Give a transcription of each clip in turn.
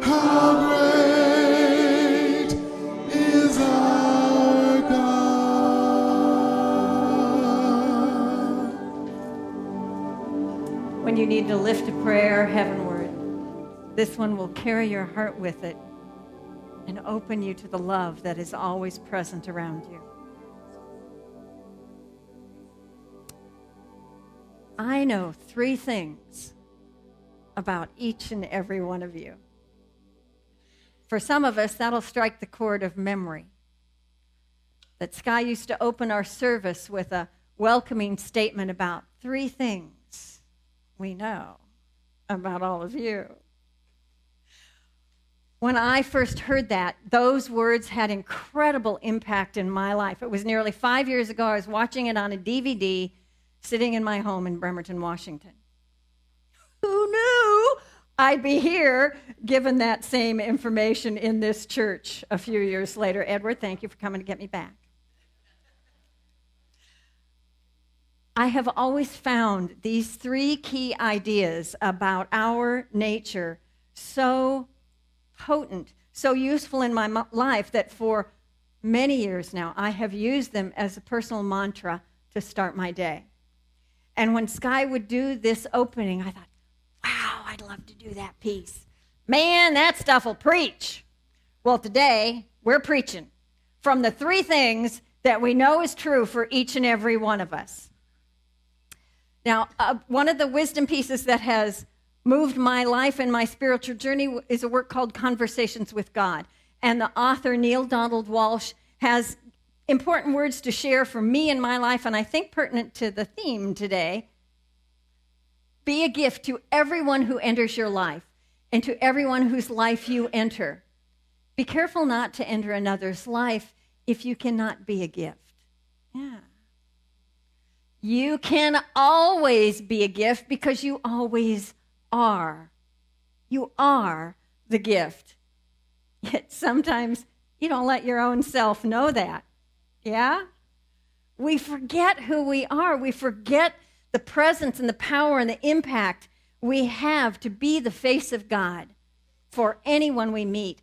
How great is our God. When you need to lift a prayer heavenward, this one will carry your heart with it and open you to the love that is always present around you. I know 3 things about each and every one of you. For some of us, that'll strike the chord of memory. That Sky used to open our service with a welcoming statement about 3 things we know about all of you. When I first heard that, those words had incredible impact in my life. It was nearly 5 years ago. I was watching it on a DVD sitting in my home in Bremerton, Washington. Who knew I'd be here given that same information in this church a few years later? Edward, thank you for coming to get me back. I have always found these 3 key ideas about our nature so potent, so useful in my life that for many years now, I have used them as a personal mantra to start my day. And when Sky would do this opening, I thought, wow, I'd love to do that piece. Man, that stuff will preach. Well, today, we're preaching from the 3 things that we know is true for each and every one of us. Now, one of the wisdom pieces that has moved my life and my spiritual journey is a work called Conversations with God. And the author, Neil Donald Walsh, has important words to share for me in my life, and I think pertinent to the theme today. Be a gift to everyone who enters your life and to everyone whose life you enter. Be careful not to enter another's life if you cannot be a gift. Yeah. You can always be a gift because you always are. You are the gift. Yet sometimes you don't let your own self know that. Yeah? We forget who we are. We forget the presence and the power and the impact we have to be the face of God for anyone we meet,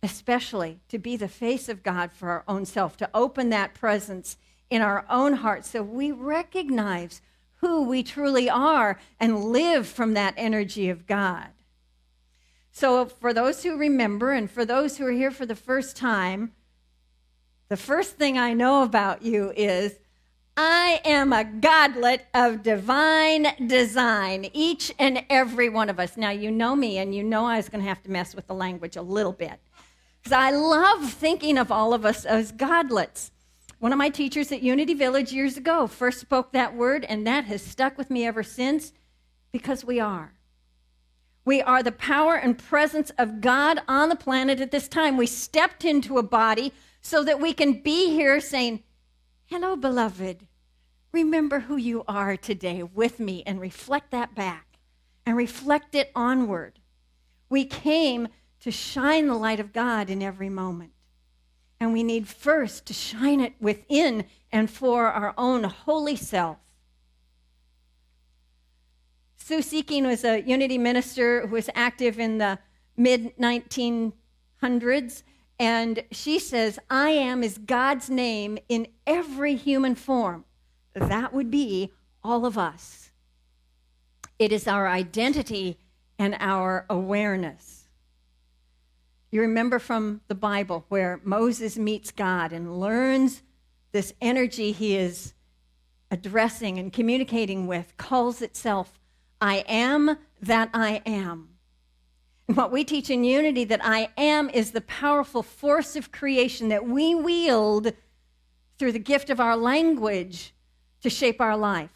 especially to be the face of God for our own self, to open that presence in our own hearts so we recognize who we truly are and live from that energy of God. So for those who remember and for those who are here for the first time, the first thing I know about you is I am a godlet of divine design, each and every one of us. Now, you know me, and you know I was going to have to mess with the language a little bit, because I love thinking of all of us as godlets. One of my teachers at Unity Village years ago first spoke that word, and that has stuck with me ever since, because we are. We are the power and presence of God on the planet at this time. We stepped into a body so that we can be here saying, hello, beloved. Remember who you are today with me, and reflect that back and reflect it onward. We came to shine the light of God in every moment. And we need first to shine it within and for our own holy self. Sue Seeking was a Unity minister who was active in the mid-1900s. And she says, I am is God's name in every human form. That would be all of us. It is our identity and our awareness. You remember from the Bible where Moses meets God and learns this energy he is addressing and communicating with, calls itself, I am that I am. And what we teach in Unity, that I am is the powerful force of creation that we wield through the gift of our language to shape our life.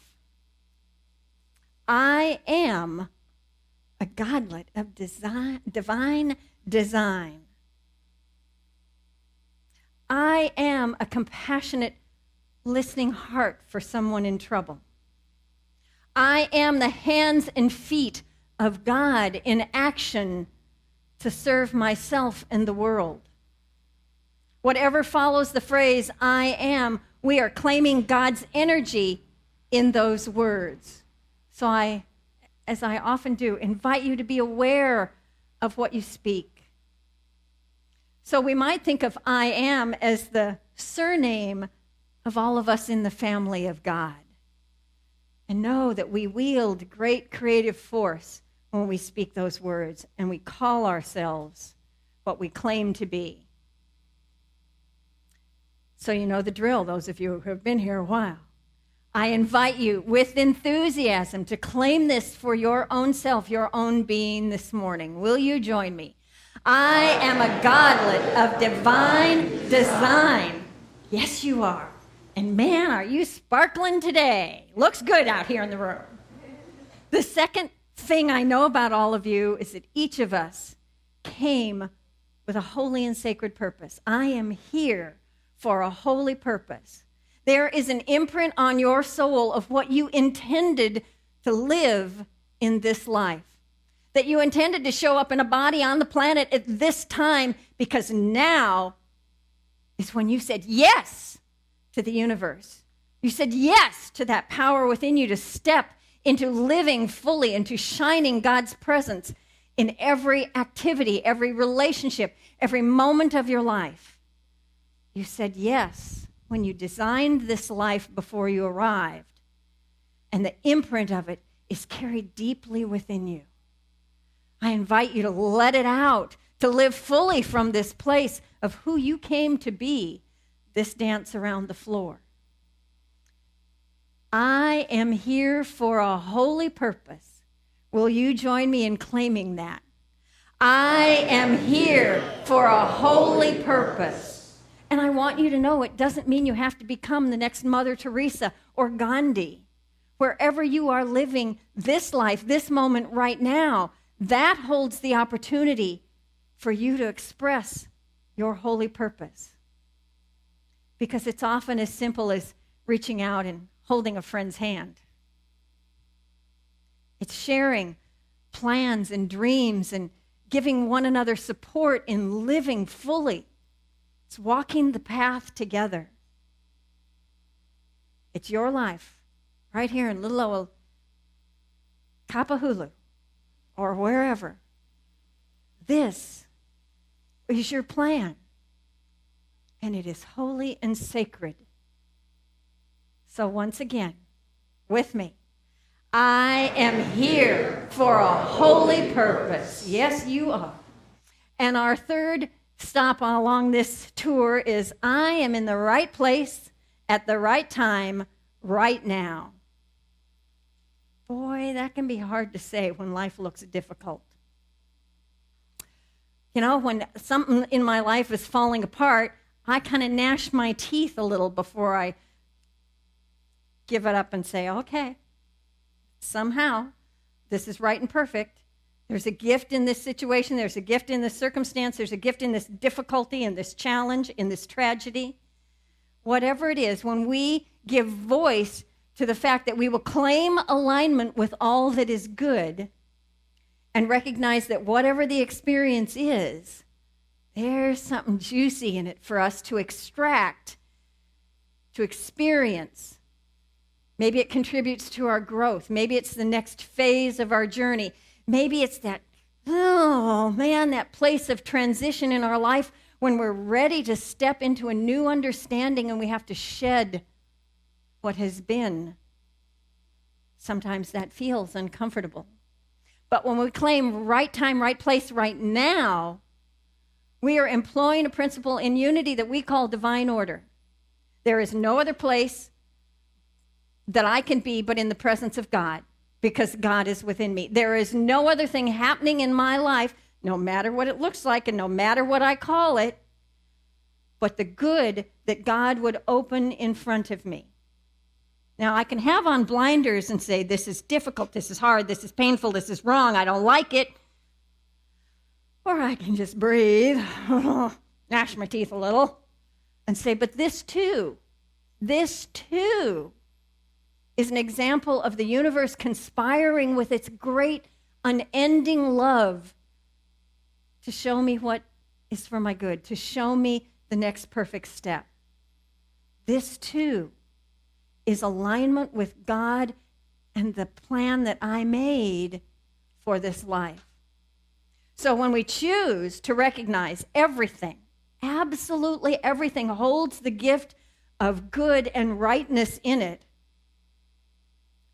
I am a godlet of divine design. I am a compassionate, listening heart for someone in trouble. I am the hands and feet of God in action to serve myself and the world. Whatever follows the phrase, I am, we are claiming God's energy in those words. So I, as I often do, invite you to be aware of what you speak. So we might think of I am as the surname of all of us in the family of God. And know that we wield great creative force when we speak those words and we call ourselves what we claim to be. So you know the drill, those of you who have been here a while. I invite you with enthusiasm to claim this for your own self, your own being this morning. Will you join me? I am a godlet of divine design. Yes, you are. And man, are you sparkling today. Looks good out here in the room. The second thing I know about all of you is that each of us came with a holy and sacred purpose. I am here for a holy purpose. There is an imprint on your soul of what you intended to live in this life. That you intended to show up in a body on the planet at this time, because now is when you said yes to the universe. You said yes to that power within you to step into living fully, into shining God's presence in every activity, every relationship, every moment of your life. You said yes when you designed this life before you arrived, and the imprint of it is carried deeply within you. I invite you to let it out, to live fully from this place of who you came to be, this dance around the floor. I am here for a holy purpose. Will you join me in claiming that? I am here for a holy purpose. And I want you to know it doesn't mean you have to become the next Mother Teresa or Gandhi. Wherever you are living this life, this moment right now, that holds the opportunity for you to express your holy purpose. Because it's often as simple as reaching out and holding a friend's hand. It's sharing plans and dreams and giving one another support in living fully. It's walking the path together. It's your life right here in little old Kapahulu or wherever. This is your plan. And it is holy and sacred. So once again, with me, I am here for a holy purpose. Yes, you are. And our third stop along this tour is I am in the right place at the right time right now. Boy, that can be hard to say when life looks difficult. You know, when something in my life is falling apart, I kind of gnash my teeth a little before I give it up and say, okay, somehow this is right and perfect. There's a gift in this situation. There's a gift in this circumstance. There's a gift in this difficulty, in this challenge, in this tragedy. Whatever it is, when we give voice to the fact that we will claim alignment with all that is good and recognize that whatever the experience is, there's something juicy in it for us to extract, to experience. Maybe it contributes to our growth. Maybe it's the next phase of our journey. Maybe it's that, oh man, that place of transition in our life when we're ready to step into a new understanding and we have to shed what has been. Sometimes that feels uncomfortable. But when we claim right time, right place, right now, we are employing a principle in unity that we call divine order. There is no other place that I can be but in the presence of God, because God is within me. There is no other thing happening in my life, no matter what it looks like and no matter what I call it, but the good that God would open in front of me. Now, I can have on blinders and say, this is difficult, this is hard, this is painful, this is wrong, I don't like it. Or I can just breathe, gnash my teeth a little, and say, but this too is an example of the universe conspiring with its great, unending love to show me what is for my good, to show me the next perfect step. This too is alignment with God and the plan that I made for this life. So when we choose to recognize everything absolutely everything holds the gift of good and rightness in it,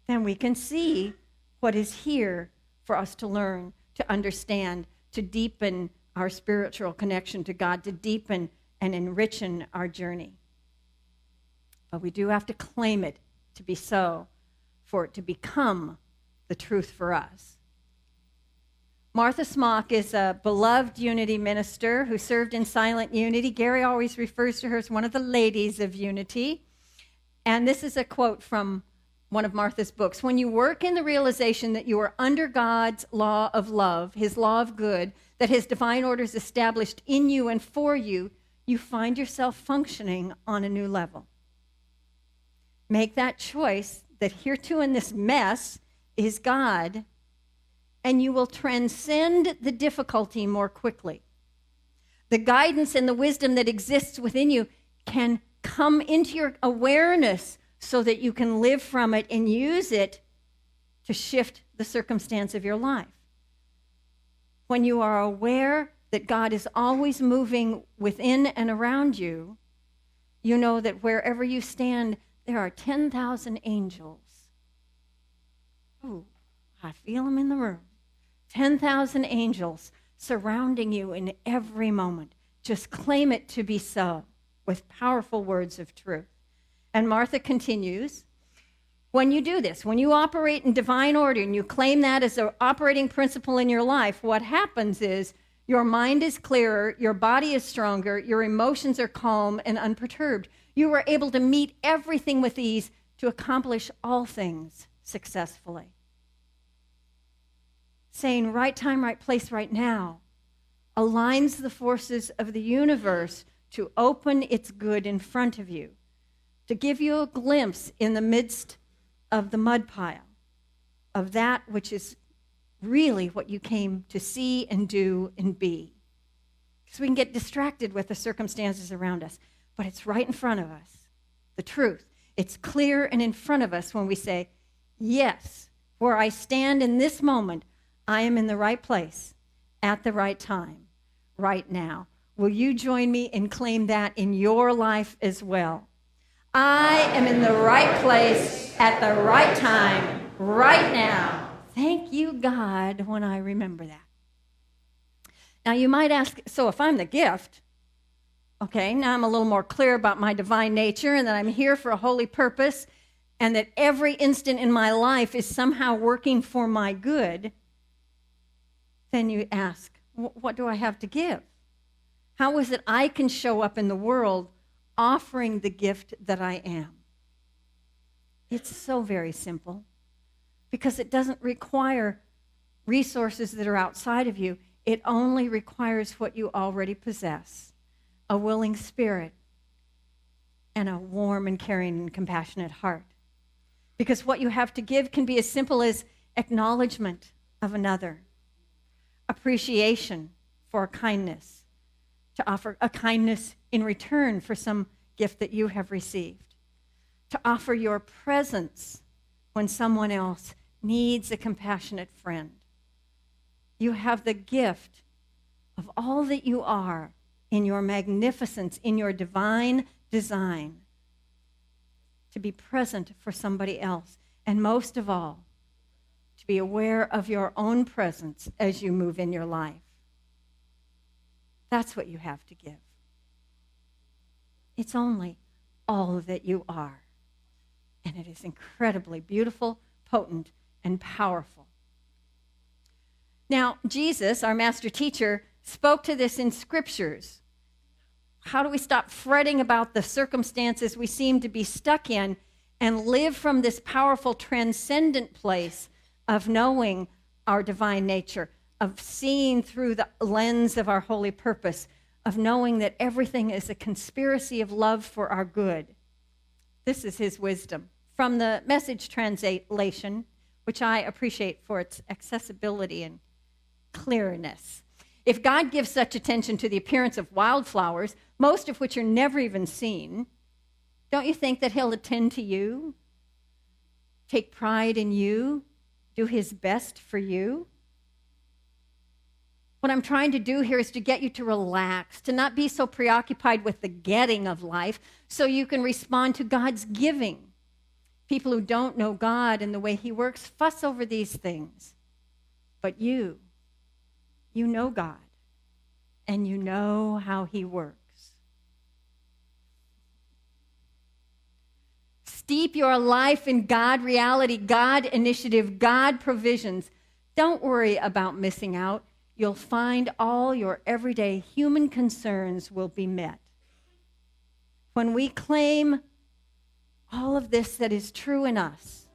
then we can see what is here for us to learn, to understand, to deepen our spiritual connection to God, to deepen and enrichen our journey. But we do have to claim it to be so, for it to become the truth for us. Martha Smock is a beloved Unity minister who served in Silent Unity. Gary always refers to her as one of the ladies of Unity. And this is a quote from one of Martha's books. When you work in the realization that you are under God's law of love, his law of good, that his divine order is established in you and for you, you find yourself functioning on a new level. Make that choice that hereto in this mess is God, and you will transcend the difficulty more quickly. The guidance and the wisdom that exists within you can come into your awareness so that you can live from it and use it to shift the circumstance of your life. When you are aware that God is always moving within and around you, you know that wherever you stand, there are 10,000 angels. Ooh, I feel them in the room. 10,000 angels surrounding you in every moment. Just claim it to be so with powerful words of truth. And Martha continues, when you do this, when you operate in divine order and you claim that as an operating principle in your life, what happens is your mind is clearer, your body is stronger, your emotions are calm and unperturbed. You are able to meet everything with ease to accomplish all things successfully. Saying right time, right place, right now aligns the forces of the universe to open its good in front of you, to give you a glimpse in the midst of the mud pile of that which is really what you came to see and do and be. Because we can get distracted with the circumstances around us, but it's right in front of us, the truth. It's clear and in front of us when we say, yes, where I stand in this moment, I am in the right place at the right time, right now. Will you join me and claim that in your life as well? I am in the right place at the right time, right now. Thank you, God, when I remember that. Now, you might ask, so if I'm the gift, okay, now I'm a little more clear about my divine nature and that I'm here for a holy purpose and that every instant in my life is somehow working for my good, then you ask, what do I have to give? How is it I can show up in the world offering the gift that I am? It's so very simple because it doesn't require resources that are outside of you. It only requires what you already possess, a willing spirit and a warm and caring and compassionate heart. Because what you have to give can be as simple as acknowledgement of another, appreciation for a kindness, to offer a kindness in return for some gift that you have received, to offer your presence when someone else needs a compassionate friend. You have the gift of all that you are in your magnificence, in your divine design, to be present for somebody else, and most of all, to be aware of your own presence as you move in your life. That's what you have to give. It's only all that you are. And it is incredibly beautiful, potent, and powerful. Now, Jesus, our master teacher, spoke to this in scriptures. How do we stop fretting about the circumstances we seem to be stuck in and live from this powerful, transcendent place of knowing our divine nature, of seeing through the lens of our holy purpose, of knowing that everything is a conspiracy of love for our good? This is his wisdom. From the Message translation, which I appreciate for its accessibility and clearness. If God gives such attention to the appearance of wildflowers, most of which are never even seen, don't you think that he'll attend to you, take pride in you, do his best for you? What I'm trying to do here is to get you to relax, to not be so preoccupied with the getting of life, so you can respond to God's giving. People who don't know God and the way he works fuss over these things. But you know God, and you know how he works. Steep your life in God reality, God initiative, God provisions. Don't worry about missing out. You'll find all your everyday human concerns will be met. When we claim all of this that is true in us,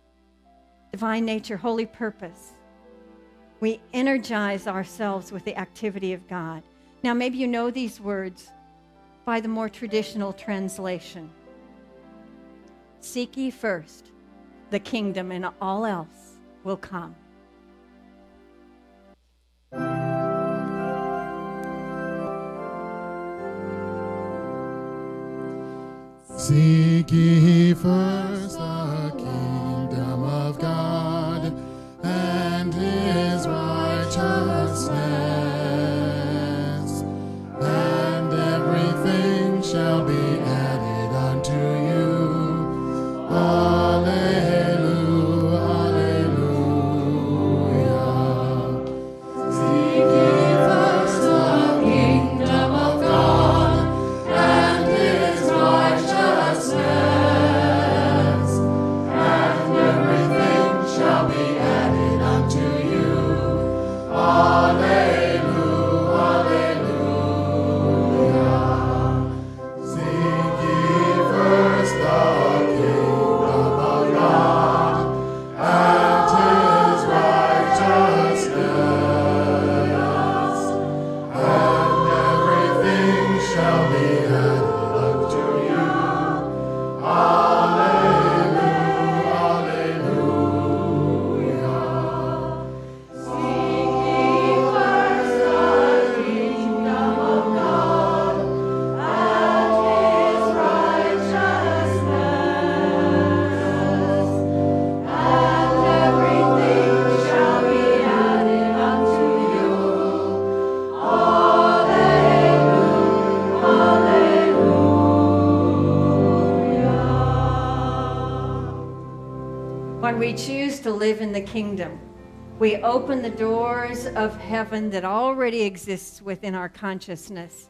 divine nature, holy purpose, we energize ourselves with the activity of God. Now, maybe you know these words by the more traditional translation. Seek ye first the kingdom, and all else will come. Seek ye first the kingdom of God and his righteousness, and everything shall be added unto you. Hallelujah, hallelujah. Seek ye first the kingdom of God and his righteousness, and everything shall be added unto you. Hallelujah, hallelujah. Seek ye first the kingdom of God and his righteousness, and everything shall be added unto you. Hallelujah, hallelujah. Seek ye first the kingdom of God and his righteousness, and everything shall be added unto you. Hallelujah, hallelujah. When we choose to live in the kingdom, we open the doors of heaven that already exists within our consciousness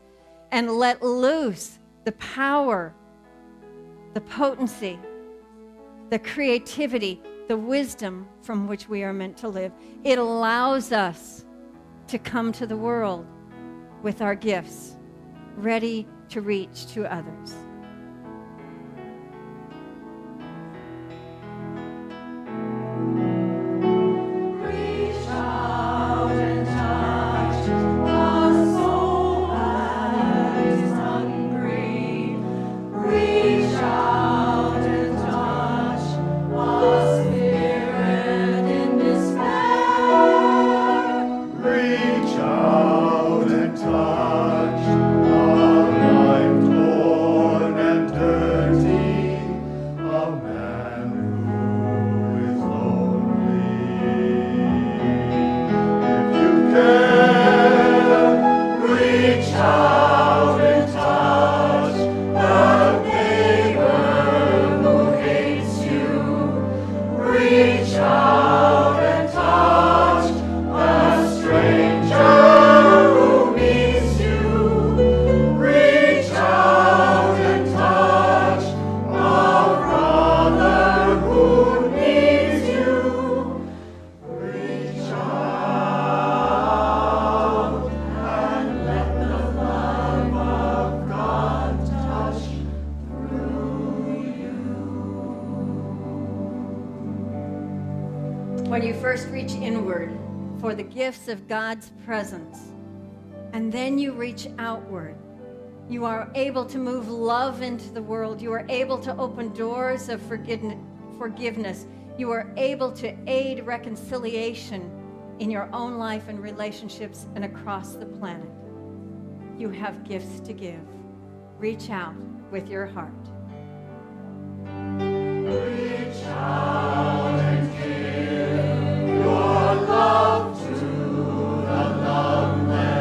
and let loose the power, the potency, the creativity, the wisdom from which we are meant to live. It allows us to come to the world with our gifts, ready to reach to others. Reach out and touch the soul that is hungry. Reach out and touch the spirit in despair. Reach out and touch a life torn and dirty, a man who is lonely. If you can, reach out and touch the neighbor who hates you. Reach out and touch the stranger who needs you. Reach out and touch a brother who needs you. Reach out and let the love of God touch through you. When you first reach inward for the gifts of God's presence, and then you reach outward, you are able to move love into the world. You are able to open doors of forgiveness. You are able to aid reconciliation in your own life and relationships and across the planet. You have gifts to give. Reach out with your heart. Reach out and give your love to the loveless.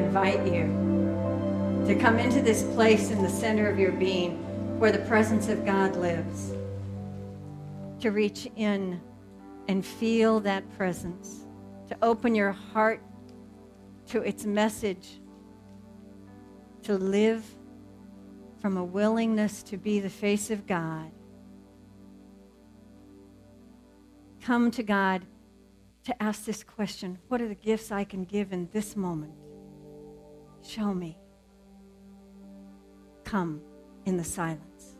invite you to come into this place in the center of your being where the presence of God lives, to reach in and feel that presence, to open your heart to its message, to live from a willingness to be the face of God. Come to God to ask this question: what are the gifts I can give in this moment? Show me. Come in the silence.